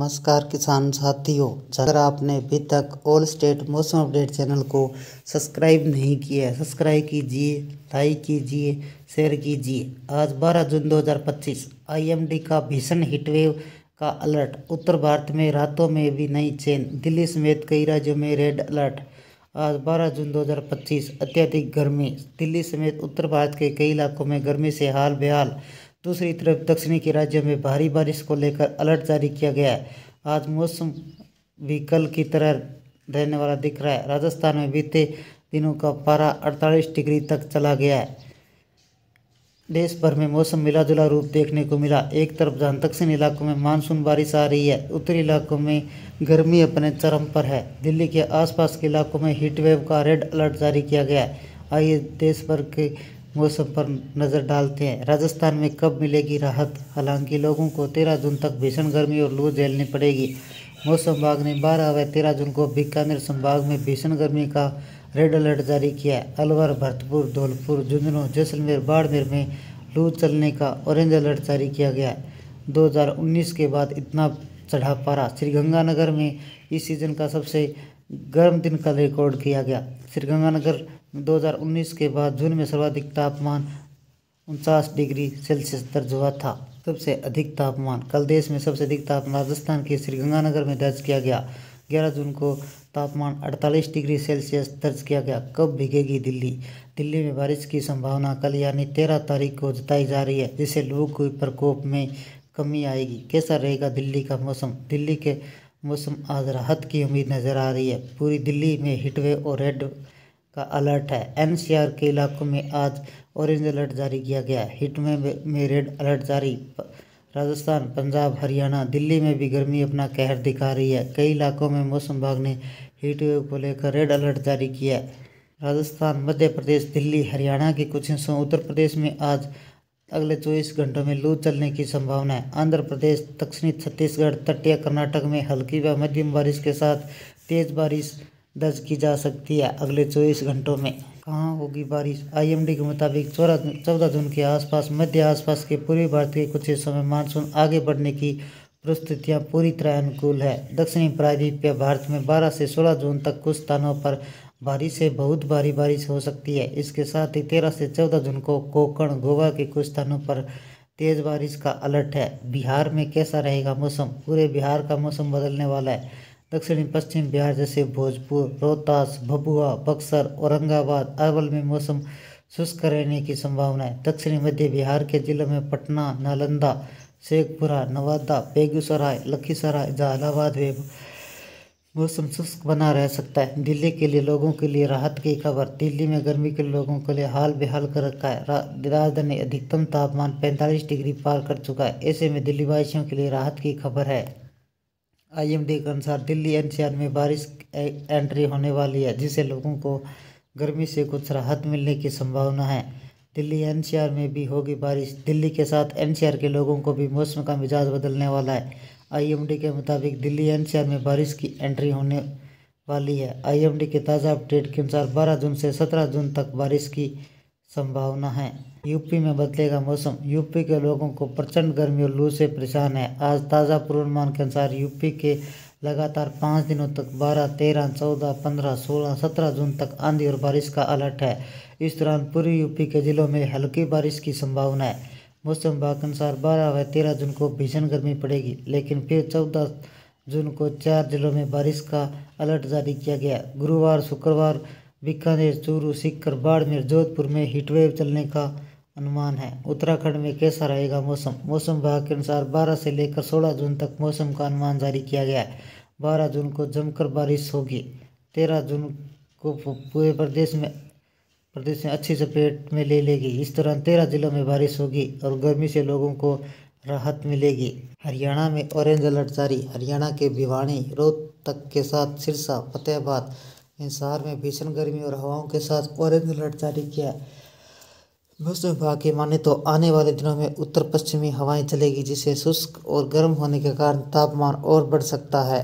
नमस्कार किसान साथियों, अगर आपने अभी तक ऑल स्टेट मौसम अपडेट चैनल को सब्सक्राइब नहीं किया है, सब्सक्राइब कीजिए, लाइक कीजिए, शेयर कीजिए। आज 12 जून 2025 आईएमडी का भीषण हीटवेव का अलर्ट। उत्तर भारत में रातों में भी नहीं चैन, दिल्ली समेत कई राज्यों में रेड अलर्ट। आज 12 जून 2025 अत्यधिक गर्मी, दिल्ली समेत उत्तर भारत के कई इलाकों में गर्मी से हाल बेहाल। दूसरी तरफ दक्षिणी के राज्यों में भारी बारिश को लेकर अलर्ट जारी किया गया है। आज मौसम भी कल की तरह रहने वाला दिख रहा है। राजस्थान में बीते दिनों का पारा 48 डिग्री तक चला गया है। देश भर में मौसम मिला जुला रूप देखने को मिला। एक तरफ जहां दक्षिणी इलाकों में मानसून बारिश आ रही है, उत्तरी इलाकों में गर्मी अपने चरम पर है। दिल्ली के आसपास के इलाकों में हीटवेव का रेड अलर्ट जारी किया गया है। आइए देश भर के मौसम पर नज़र डालते हैं। राजस्थान में कब मिलेगी राहत? हालांकि लोगों को 13 जून तक भीषण गर्मी और लू झेलनी पड़ेगी। मौसम विभाग ने 12 व 13 जून को बीकानेर संभाग में भीषण गर्मी का रेड अलर्ट जारी किया है। अलवर, भरतपुर, धौलपुर, झुंझुनू, जैसलमेर, बाड़मेर में लू चलने का ऑरेंज अलर्ट जारी किया गया है। 2019 के बाद इतना चढ़ा पारा। श्रीगंगानगर में इस सीजन का सबसे गर्म दिन का रिकॉर्ड किया गया। श्रीगंगानगर 2019 के बाद जून में सर्वाधिक तापमान 49 डिग्री सेल्सियस दर्ज हुआ था। सबसे अधिक तापमान कल देश में सबसे अधिक तापमान राजस्थान के श्रीगंगानगर में दर्ज किया गया। 11 जून को तापमान 48 डिग्री सेल्सियस दर्ज किया गया। कब भीगेगी दिल्ली? दिल्ली में बारिश की संभावना कल यानी 13 तारीख को जताई जा रही है, जिससे लू के प्रकोप में कमी आएगी। कैसा रहेगा दिल्ली का मौसम? दिल्ली के मौसम आज राहत की उम्मीद नजर आ रही है। पूरी दिल्ली में हीटवेव और रेड का अलर्ट है। एनसीआर के इलाकों में आज ऑरेंज अलर्ट जारी किया गया है। हीटवेव में रेड अलर्ट जारी। राजस्थान, पंजाब, हरियाणा, दिल्ली में भी गर्मी अपना कहर दिखा रही है। कई इलाकों में मौसम विभाग ने हीटवेव को लेकर रेड अलर्ट जारी किया है। राजस्थान, मध्य प्रदेश, दिल्ली, हरियाणा के कुछ हिस्सों, उत्तर प्रदेश में आज अगले 24 घंटों में लू चलने की संभावना है। आंध्र प्रदेश, दक्षिणी छत्तीसगढ़, तटीय कर्नाटक में हल्की व मध्यम बारिश के साथ तेज बारिश दर्ज की जा सकती है। अगले 24 घंटों में कहाँ होगी बारिश? आईएमडी के मुताबिक 14 जून के आसपास मध्य आसपास के पूर्वी भारत के कुछ हिस्सों में मानसून आगे बढ़ने की परिस्थितियां पूरी तरह अनुकूल है। दक्षिणी प्रायद्वीपीय भारत में 12 से 16 जून तक कुछ स्थानों पर भारी से बहुत भारी बारिश हो सकती है। इसके साथ ही 13 से 14 जून को कोंकण, गोवा के कुछ स्थानों पर तेज बारिश का अलर्ट है। बिहार में कैसा रहेगा मौसम? पूरे बिहार का मौसम बदलने वाला है। दक्षिणी पश्चिम बिहार जैसे भोजपुर, रोहतास, भभुआ, बक्सर, औरंगाबाद, अरवल में मौसम शुष्क रहने की संभावना है। दक्षिणी मध्य बिहार के जिलों में पटना, नालंदा, शेखपुरा, नवादा, बेगूसराय, लखीसराय, जहानाबाद में मौसम शुष्क बना रह सकता है। दिल्ली के लिए लोगों के लिए राहत की खबर। दिल्ली में गर्मी के लोगों के लिए हाल बेहाल कर रखा है। राजधानी अधिकतम तापमान 45 डिग्री पार कर चुका है। ऐसे में दिल्ली वासियों के लिए राहत की खबर है। आईएमडी के अनुसार दिल्ली एनसीआर में बारिश एंट्री होने वाली है, जिससे लोगों को गर्मी से कुछ राहत मिलने की संभावना है। दिल्ली एनसीआर में भी होगी बारिश। दिल्ली के साथ एनसीआर के लोगों को भी मौसम का मिजाज बदलने वाला है। आईएमडी के मुताबिक दिल्ली एनसीआर में बारिश की एंट्री होने वाली है। आईएमडी के ताज़ा अपडेट के अनुसार 12 जून से 17 जून तक बारिश की संभावना है। यूपी में बदलेगा मौसम। यूपी के लोगों को प्रचंड गर्मी और लू से परेशान है। आज ताज़ा पूर्वानुमान के अनुसार यूपी के लगातार 5 दिनों तक 12, 13, 14, 15, 16, 17 जून तक आंधी और बारिश का अलर्ट है। इस दौरान पूर्वी यूपी के जिलों में हल्की बारिश की संभावना है। मौसम विभाग के अनुसार 12 व 13 जून को भीषण गर्मी पड़ेगी, लेकिन फिर 14 जून को 4 जिलों में बारिश का अलर्ट जारी किया गया। गुरुवार, शुक्रवार बीकानेर, चूरू, सीकर, बाड़मेर, जोधपुर में हीटवेव चलने का अनुमान है। उत्तराखंड में कैसा रहेगा मौसम? मौसम विभाग के अनुसार 12 से लेकर 16 जून तक मौसम का अनुमान जारी किया गया है। 12 जून को जमकर बारिश होगी। 13 जून को पूरे प्रदेश में अच्छी चपेट में ले लेगी। इस दौरान 13 जिलों में बारिश होगी और गर्मी से लोगों को राहत मिलेगी। हरियाणा में ऑरेंज अलर्ट जारी। हरियाणा के भिवानी, रोहतक के साथ सिरसा, फतेहाबाद, हिसार में भीषण गर्मी और हवाओं के साथ ऑरेंज अलर्ट जारी किया है। मौसम विभाग की माने तो आने वाले दिनों में उत्तर पश्चिमी हवाएं चलेगी, जिससे शुष्क और गर्म होने के कारण तापमान और बढ़ सकता है।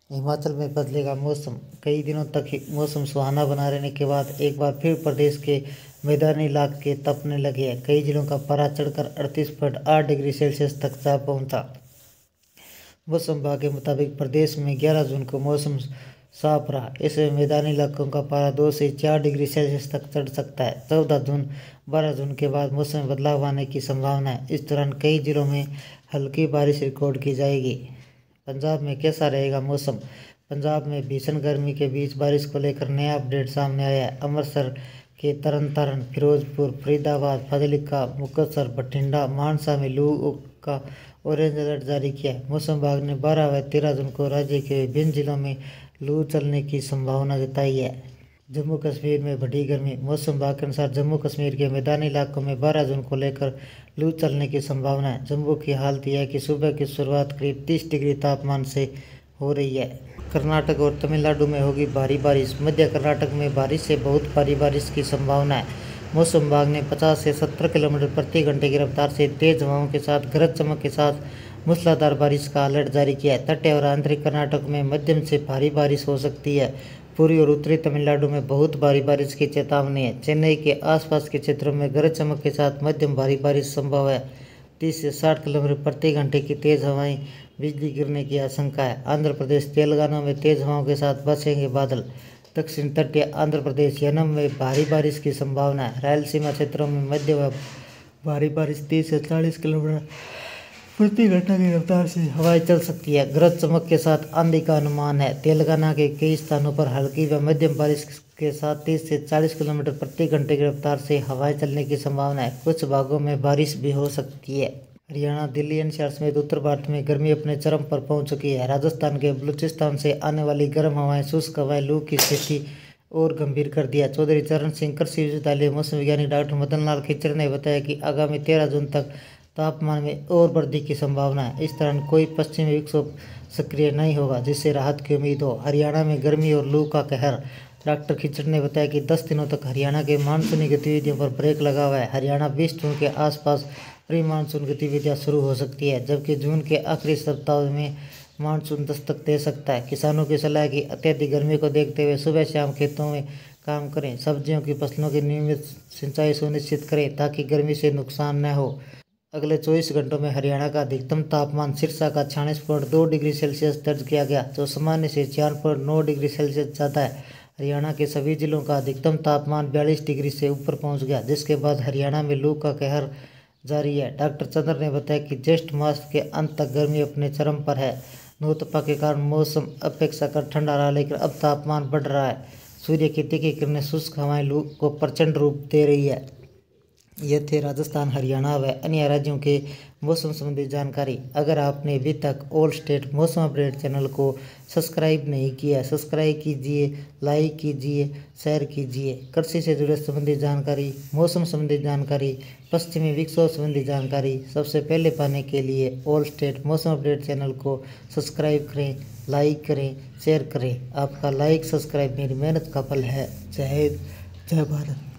हिमाचल में बदलेगा मौसम। कई दिनों तक मौसम सुहाना बना रहने के बाद एक बार फिर प्रदेश के मैदानी इलाके तपने लगे हैं। कई जिलों का पारा चढ़कर 38.8 डिग्री सेल्सियस तक जा पहुंचा। मौसम विभाग के मुताबिक प्रदेश में 11 जून को मौसम साफ रहा। इसमें मैदानी इलाकों का पारा 2 से 4 डिग्री सेल्सियस तक चढ़ सकता है। 14 जून 12 जून के बाद मौसम में बदलाव आने की संभावना है। इस दौरान कई जिलों में हल्की बारिश रिकॉर्ड की जाएगी। पंजाब में कैसा रहेगा मौसम? पंजाब में भीषण गर्मी के बीच बारिश को लेकर नया अपडेट सामने आया है। अमृतसर के तरन तारण, फिरोजपुर, फरीदाबाद, फाजिल्का, मुक्तसर, बठिंडा, मानसा में लू का ऑरेंज अलर्ट जारी किया है। मौसम विभाग ने 12 व 13 जून को राज्य के विभिन्न जिलों में लू चलने की संभावना जताई है। जम्मू कश्मीर में बढ़ी गर्मी। मौसम विभाग के अनुसार जम्मू कश्मीर के मैदानी इलाकों में 12 जून को लेकर लू चलने की संभावना है। जम्मू की हालत यह है कि सुबह की शुरुआत करीब 30 डिग्री तापमान से हो रही है। कर्नाटक और तमिलनाडु में होगी भारी बारिश। मध्य कर्नाटक में बारिश से बहुत भारी बारिश की संभावना है। मौसम विभाग ने 50 से 70 किलोमीटर प्रति घंटे की रफ्तार से तेज हवाओं के साथ गरज चमक के साथ मूसलाधार बारिश का अलर्ट जारी किया है। तटीय और आंतरिक कर्नाटक में मध्यम से भारी बारिश हो सकती है। पूर्वी और उत्तरी तमिलनाडु में बहुत भारी बारिश की चेतावनी है। चेन्नई के आसपास के क्षेत्रों में गरज चमक के साथ मध्यम भारी बारिश संभव है। 30 से 60 किलोमीटर प्रति घंटे की तेज हवाएं, बिजली गिरने की आशंका है। आंध्र प्रदेश, तेलंगाना में तेज हवाओं के साथ बरसेंगे बादल। दक्षिण तटीय आंध्र प्रदेश, यनम में भारी बारिश की संभावना है। रायलसीमा क्षेत्रों में मध्य व भारी बारिश 30 से 40 किलोमीटर प्रति घंटा की रफ्तार से हवाएं चल सकती है। गरज चमक के साथ आंधी का अनुमान है। तेलंगाना के कई स्थानों पर हल्की व मध्यम बारिश के साथ 30 से 40 किलोमीटर प्रति घंटे की रफ्तार से हवाएं चलने की संभावना है। कुछ भागों में बारिश भी हो सकती है। हरियाणा, दिल्ली, एनसीआर समेत उत्तर भारत में गर्मी अपने चरम पर पहुंच चुकी है। राजस्थान के बलूचिस्तान से आने वाली गर्म हवाएं, शुष्क हवाएं लू की स्थिति और गंभीर कर दिया। चौधरी चरण सिंह कृषि विश्वविद्यालय मौसम वैज्ञानिक डॉक्टर मदन लाल खिचड़ ने बताया कि आगामी 13 जून तक तापमान में और वृद्धि की संभावना है। इस दौरान कोई पश्चिमी विक्षोभ सक्रिय नहीं होगा, जिससे राहत की उम्मीद हो। हरियाणा में गर्मी और लू का कहर। डॉक्टर खिचड़ ने बताया कि 10 दिनों तक हरियाणा के मानसूनी गतिविधियों पर ब्रेक लगा हुआ है। हरियाणा 20 जून के आसपास प्री मानसून गतिविधियां शुरू हो सकती है, जबकि जून के आखिरी सप्ताह में मानसून दस्तक दे सकता है। किसानों की सलाह की अत्यधिक गर्मी को देखते हुए सुबह शाम खेतों में काम करें। सब्जियों की फसलों की नियमित सिंचाई सुनिश्चित करें ताकि गर्मी से नुकसान न हो। अगले 24 घंटों में हरियाणा का अधिकतम तापमान सिरसा का 46.2 डिग्री सेल्सियस दर्ज किया गया, जो सामान्य से 4.9 डिग्री सेल्सियस ज़्यादा है। हरियाणा के सभी जिलों का अधिकतम तापमान 42 डिग्री से ऊपर पहुंच गया, जिसके बाद हरियाणा में लू का कहर जारी है। डॉक्टर चंद्र ने बताया कि ज्येष्ठ मास के अंत तक गर्मी अपने चरम पर है। नौतपा के कारण मौसम अपेक्षाकृत ठंडा रहा, लेकिन अब तापमान बढ़ रहा है। सूर्य की तीखी किरणें शुष्क हवाएं लू को प्रचंड रूप दे रही है। ये थे राजस्थान, हरियाणा व अन्य राज्यों के मौसम संबंधी जानकारी। अगर आपने अभी तक ऑल स्टेट मौसम अपडेट चैनल को सब्सक्राइब नहीं किया, सब्सक्राइब कीजिए, लाइक कीजिए, शेयर कीजिए। कृषि से जुड़े संबंधी जानकारी, मौसम संबंधी जानकारी, पश्चिमी विक्षोभ संबंधी जानकारी सबसे पहले पाने के लिए ऑल स्टेट मौसम अपडेट चैनल को सब्सक्राइब करें, लाइक करें, शेयर करें। आपका लाइक सब्सक्राइब मेरी मेहनत का फल है। जय हिंद, जय भारत।